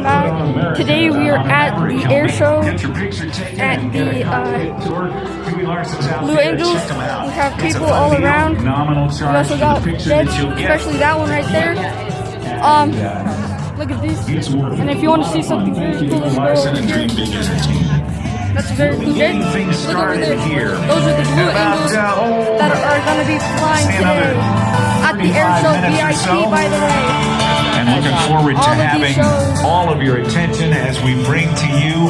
back. Today we are at the air show at the Blue Angels. We have people all around. We also got jets, especially that one right there. Look at this. And if you want to see something very cool, let's go over here. That's a very cool jet. Look over there. Those are the Blue Angels that are going to be flying today at the air show VIP, by the way. And looking forward to having all of your attention as we bring to you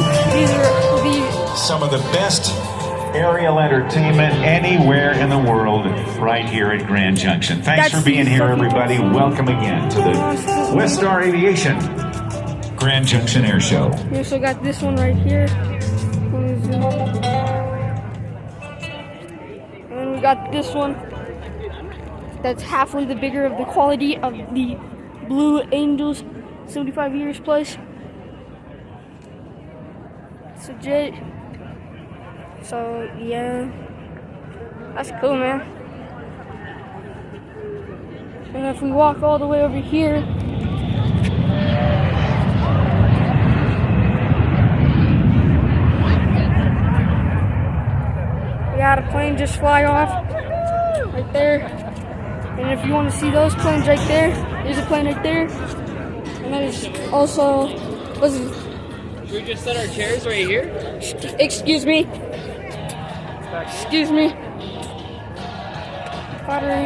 some of the best aerial entertainment anywhere in the world right here at Grand Junction. Thanks for being here, everybody. Welcome again to the West Star Aviation Grand Junction Air Show. We also got this one right here. And we got this one that's halfway the bigger of the quality of the Blue Angels, 75 years plus. It's a jet. So yeah, that's cool, man. And if we walk all the way over here, we had a plane just fly off right there. And if you want to see those planes right there, there's a plane right there. And then there's also, Should we just set our chairs right here? Excuse me. Excuse me. Battery.